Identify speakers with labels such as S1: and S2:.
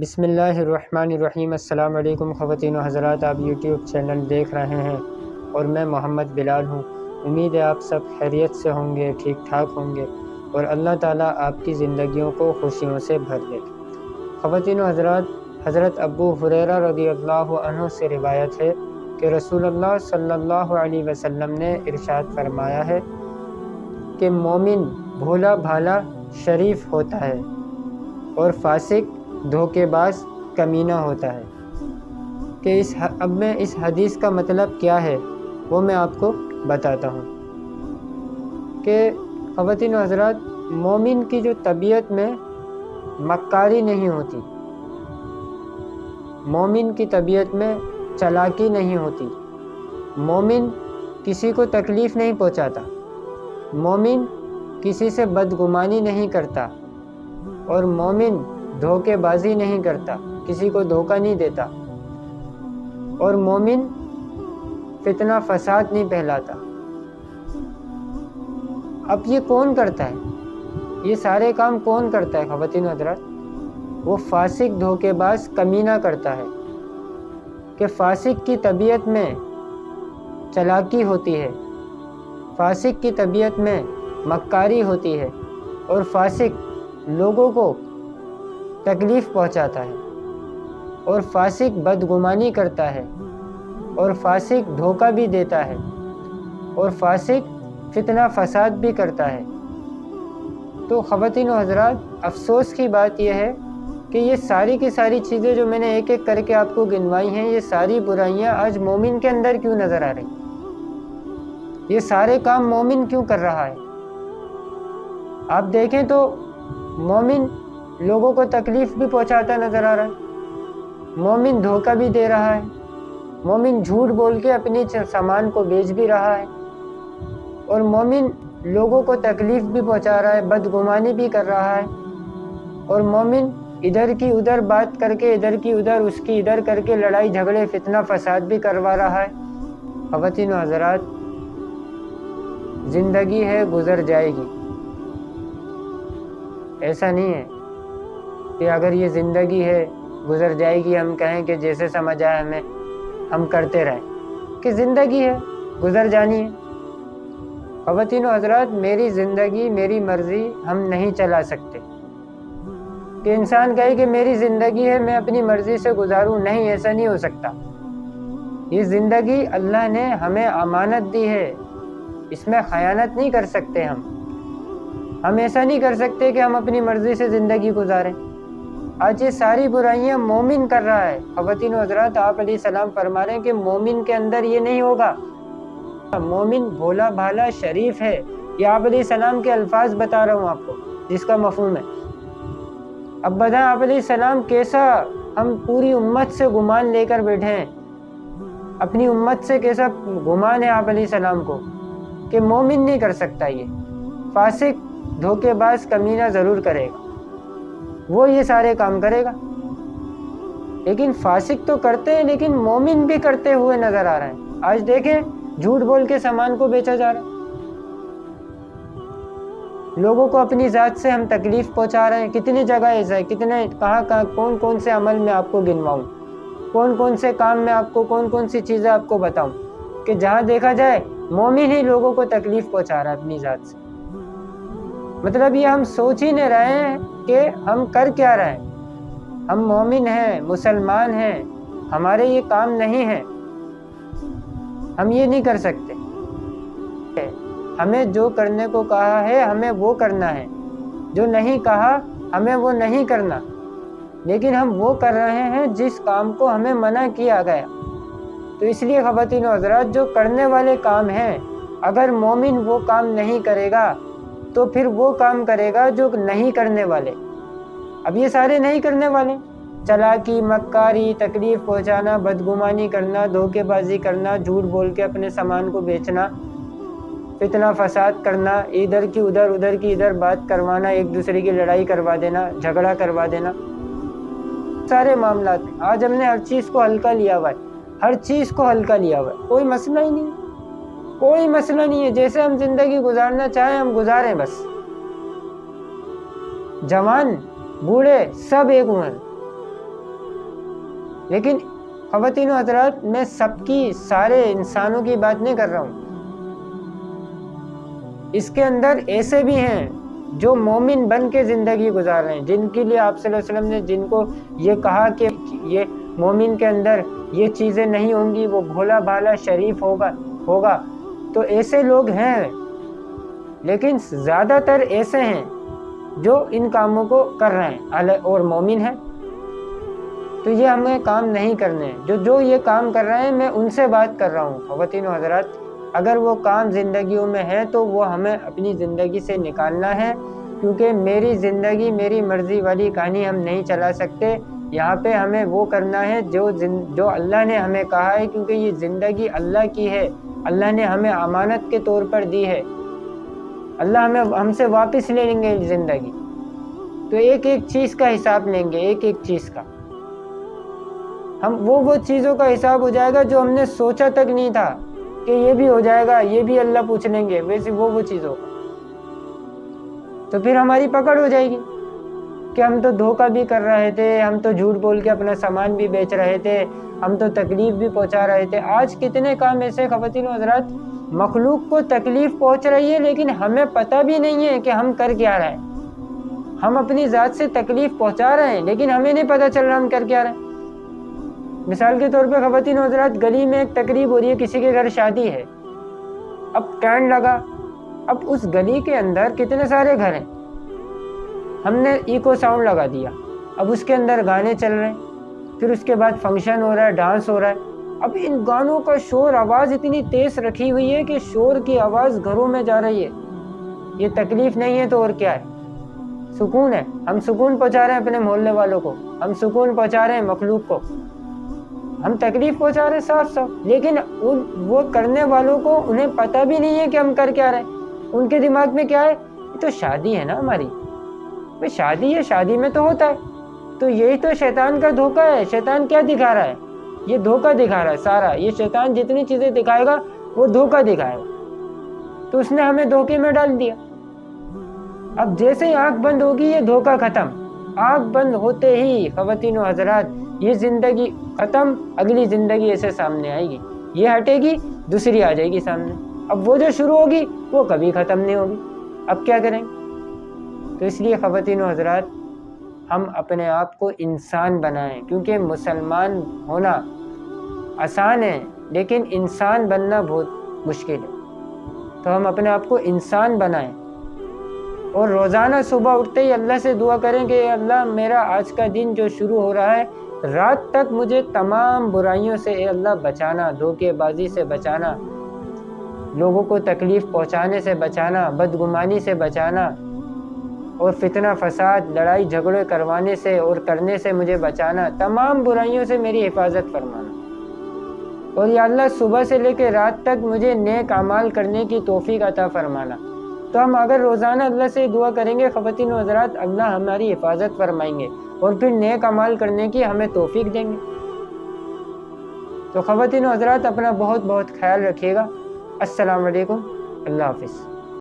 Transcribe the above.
S1: بسم اللہ الرحمن الرحیم۔ السلام علیکم خواتین و حضرات، آپ یوٹیوب چینل دیکھ رہے ہیں اور میں محمد بلال ہوں۔ امید ہے آپ سب خیریت سے ہوں گے، ٹھیک ٹھاک ہوں گے اور اللہ تعالیٰ آپ کی زندگیوں کو خوشیوں سے بھر دے۔ خواتین و حضرات، حضرت ابو ہریرہ رضی اللہ عنہ سے روایت ہے کہ رسول اللہ صلی اللہ علیہ وسلم نے ارشاد فرمایا ہے کہ مومن بھولا بھالا شریف ہوتا ہے اور فاسق دھوکے باز کمینہ ہوتا ہے۔ کہ اب میں اس حدیث کا مطلب کیا ہے وہ میں آپ کو بتاتا ہوں کہ خواتین و حضرات، مومن کی جو طبیعت میں مکاری نہیں ہوتی، مومن کی طبیعت میں چالاکی نہیں ہوتی، مومن کسی کو تکلیف نہیں پہنچاتا، مومن کسی سے بدگمانی نہیں کرتا اور مومن دھوکے بازی نہیں کرتا، کسی کو دھوکہ نہیں دیتا، اور مومن فتنہ فساد نہیں پھیلاتا۔ اب یہ کون کرتا ہے؟ یہ سارے کام کون کرتا ہے خواتین و حضرات؟ وہ فاسق دھوکے باز کمینہ کرتا ہے۔ کہ فاسق کی طبیعت میں چالاکی ہوتی ہے، فاسق کی طبیعت میں مکاری ہوتی ہے اور فاسق لوگوں کو تکلیف پہنچاتا ہے اور فاسق بدگمانی کرتا ہے اور فاسق دھوکہ بھی دیتا ہے اور فاسق فتنہ فساد بھی کرتا ہے۔ تو خواتین و حضرات، افسوس کی بات یہ ہے کہ یہ ساری کی ساری چیزیں جو میں نے ایک ایک کر کے آپ کو گنوائی ہیں، یہ ساری برائیاں آج مومن کے اندر کیوں نظر آ رہی؟ یہ سارے کام مومن کیوں کر رہا ہے؟ آپ دیکھیں تو مومن لوگوں کو تکلیف بھی پہنچاتا نظر آ رہا ہے، مومن دھوکہ بھی دے رہا ہے، مومن جھوٹ بول کے اپنی سامان کو بیچ بھی رہا ہے اور مومن لوگوں کو تکلیف بھی پہنچا رہا ہے، بدگمانی بھی کر رہا ہے اور مومن ادھر کی ادھر بات کر کے، ادھر کی ادھر اس کی ادھر کر کے لڑائی جھگڑے فتنہ فساد بھی کروا رہا ہے۔ خواتین و حضرات، زندگی ہے گزر جائے گی، ایسا نہیں ہے کہ اگر یہ زندگی ہے گزر جائے گی ہم کہیں کہ جیسے سمجھ آئے ہمیں ہم کرتے رہیں، کہ زندگی ہے گزر جانی ہے۔ خواتین و حضرات، میری زندگی میری مرضی ہم نہیں چلا سکتے۔ کہ انسان کہے کہ میری زندگی ہے میں اپنی مرضی سے گزاروں، نہیں، ایسا نہیں ہو سکتا۔ یہ زندگی اللہ نے ہمیں امانت دی ہے، اس میں خیانت نہیں کر سکتے ہم ایسا نہیں کر سکتے کہ ہم اپنی مرضی سے زندگی گزاریں۔ آج یہ ساری برائیاں مومن کر رہا ہے۔ خواتین و حضرات، آپ علیہ السلام فرما رہے ہیں کہ مومن کے اندر یہ نہیں ہوگا۔ مومن بھولا بھالا شریف ہے، یہ آپ علیہ السلام کے الفاظ بتا رہا ہوں آپ کو، جس کا مفہوم ہے۔ اب بتائیں آپ علیہ السلام کیسا ہم پوری امت سے گمان لے کر بیٹھے ہیں، اپنی امت سے کیسا گمان ہے آپ علیہ السلام کو کہ مومن نہیں کر سکتا، یہ فاسق دھوکے باز کمینہ ضرور کرے گا، وہ یہ سارے کام کرے گا۔ لیکن فاسق تو کرتے ہیں، لیکن مومن بھی کرتے ہوئے نظر آ رہے ہیں۔ آج دیکھیں، جھوٹ بول کے سامان کو بیچا جا رہا ہے، لوگوں کو اپنی ذات سے ہم تکلیف پہنچا رہے ہیں۔ کتنی جگہ ایسا ہے، کتنے کہاں کون کون سے عمل میں آپ کو گنواؤں، کون کون سے کام میں آپ کو کون کون سی چیزیں آپ کو بتاؤں کہ جہاں دیکھا جائے مومن ہی لوگوں کو تکلیف پہنچا رہا ہے اپنی ذات سے۔ مطلب یہ ہم سوچ ہی نہیں رہے ہیں کہ ہم کر کیا رہے ہیں۔ ہم مومن ہیں، مسلمان ہیں، ہمارے یہ کام نہیں ہے، ہم یہ نہیں کر سکتے۔ ہمیں جو کرنے کو کہا ہے ہمیں وہ کرنا ہے، جو نہیں کہا ہمیں وہ نہیں کرنا، لیکن ہم وہ کر رہے ہیں جس کام کو ہمیں منع کیا گیا۔ تو اس لیے خواتین و حضرات، جو کرنے والے کام ہیں، اگر مومن وہ کام نہیں کرے گا تو پھر وہ کام کرے گا جو نہیں کرنے والے۔ اب یہ سارے نہیں کرنے والے، چالاکی، مکاری، تکلیف پہنچانا، بدگمانی کرنا، دھوکے بازی کرنا، جھوٹ بول کے اپنے سامان کو بیچنا، فتنہ فساد کرنا، ادھر کی ادھر بات کروانا، ایک دوسرے کی لڑائی کروا دینا، جھگڑا کروا دینا، سارے معاملات ہیں۔ آج ہم نے ہر چیز کو ہلکا لیا ہوا ہے، ہر چیز کو ہلکا لیا ہوا ہے، کوئی مسئلہ ہی نہیں، کوئی مسئلہ نہیں ہے۔ جیسے ہم زندگی گزارنا چاہیں ہم گزاریں، بس جوان بوڑھے سب ایک عمر، لیکن خواتین و حضرات، میں سب کی، سارے انسانوں کی بات نہیں کر رہا ہوں. اس کے اندر ایسے بھی ہیں جو مومن بن کے زندگی گزار رہے ہیں، جن کے لیے آپ صلی اللہ علیہ وسلم نے جن کو یہ کہا کہ یہ مومن کے اندر یہ چیزیں نہیں ہوں گی، وہ بھولا بھالا شریف ہوگا. تو ایسے لوگ ہیں، لیکن زیادہ تر ایسے ہیں جو ان کاموں کو کر رہے ہیں اور مومن ہیں. تو یہ ہمیں کام نہیں کرنے ہیں. جو یہ کام کر رہے ہیں، میں ان سے بات کر رہا ہوں. خواتین و حضرات، اگر وہ کام زندگیوں میں ہے تو وہ ہمیں اپنی زندگی سے نکالنا ہے، کیونکہ میری زندگی میری مرضی والی کہانی ہم نہیں چلا سکتے. یہاں پہ ہمیں وہ کرنا ہے جو اللہ نے ہمیں کہا ہے، کیونکہ یہ زندگی اللہ کی ہے. اللہ نے ہمیں امانت کے طور پر دی ہے. اللہ ہم سے واپس لے لیں گے زندگی. تو ایک ایک چیز کا حساب لیں گے، ایک ایک چیز کا. ہم وہ چیزوں کا حساب ہو جائے گا جو ہم نے سوچا تک نہیں تھا کہ یہ بھی ہو جائے گا، یہ بھی اللہ پوچھ لیں گے. ویسے وہ چیزوں کا تو پھر ہماری پکڑ ہو جائے گی کہ ہم تو دھوکہ بھی کر رہے تھے، ہم تو جھوٹ بول کے اپنا سامان بھی بیچ رہے تھے، ہم تو تکلیف بھی پہنچا رہے تھے. آج کتنے کام ایسے خواتین و حضرات، مخلوق کو تکلیف پہنچ رہی ہے لیکن ہمیں پتہ بھی نہیں ہے کہ ہم کر کیا رہے ہیں. ہم اپنی ذات سے تکلیف پہنچا رہے ہیں لیکن ہمیں نہیں پتہ چل رہا ہم کر کیا رہے ہیں. مثال کے طور پہ خواتین و حضرات، گلی میں ایک تقریب ہو رہی ہے، کسی کے گھر شادی ہے. اب ٹینڈ لگا. اب اس گلی کے اندر کتنے سارے گھر ہیں، ہم نے ایکو ساؤنڈ لگا دیا. اب اس کے اندر گانے چل رہے ہیں، پھر اس کے بعد فنکشن ہو رہا ہے، ڈانس ہو رہا ہے. اب ان گانوں کا شور، آواز اتنی تیز رکھی ہوئی ہے کہ شور کی آواز گھروں میں جا رہی ہے. یہ تکلیف نہیں ہے تو اور کیا ہے؟ سکون ہے. ہم سکون پہنچا رہے ہیں اپنے محلے والوں کو، ہم سکون پہنچا رہے ہیں مخلوق کو، ہم تکلیف پہنچا رہے ہیں صاف. لیکن وہ کرنے والوں کو انہیں پتہ بھی نہیں ہے کہ ہم کر کیا رہے ہیں. ان کے دماغ میں کیا ہے؟ یہ تو شادی ہے نا ہماری، بھئی شادی ہے، شادی میں تو ہوتا ہے. تو یہی تو شیطان کا دھوکہ ہے. شیطان کیا دکھا رہا ہے؟ یہ دھوکہ دکھا رہا ہے سارا. یہ شیطان جتنی چیزیں دکھائے گا وہ دھوکہ دکھائے گا. تو اس نے ہمیں دھوکے میں ڈال دیا. اب جیسے ہی آنکھ بند ہوگی یہ دھوکہ ختم. آنکھ بند ہوتے ہی خواتین و حضرات یہ زندگی ختم، اگلی زندگی ایسے سامنے آئے گی. یہ ہٹے گی، دوسری آ جائے گی سامنے. اب وہ جو شروع ہوگی وہ کبھی ختم نہیں ہوگی. اب کیا کریں؟ تو اس لیے خواتین و حضرات، ہم اپنے آپ کو انسان بنائیں، کیونکہ مسلمان ہونا آسان ہے لیکن انسان بننا بہت مشکل ہے. تو ہم اپنے آپ کو انسان بنائیں اور روزانہ صبح اٹھتے ہی اللہ سے دعا کریں کہ اے اللہ، میرا آج کا دن جو شروع ہو رہا ہے، رات تک مجھے تمام برائیوں سے اے اللہ بچانا، دھوکے بازی سے بچانا، لوگوں کو تکلیف پہنچانے سے بچانا، بدگمانی سے بچانا، اور فتنہ فساد، لڑائی جھگڑے کروانے سے اور کرنے سے مجھے بچانا. تمام برائیوں سے میری حفاظت فرمانا. اور یا اللہ، صبح سے لے کے رات تک مجھے نیک اعمال کرنے کی توفیق عطا فرمانا. تو ہم اگر روزانہ اللہ سے دعا کریں گے خواتین و حضرات، اللہ ہماری حفاظت فرمائیں گے اور پھر نیک اعمال کرنے کی ہمیں توفیق دیں گے. تو خواتین و حضرات، اپنا بہت بہت خیال رکھیے گا. السلام علیکم. اللہ حافظ.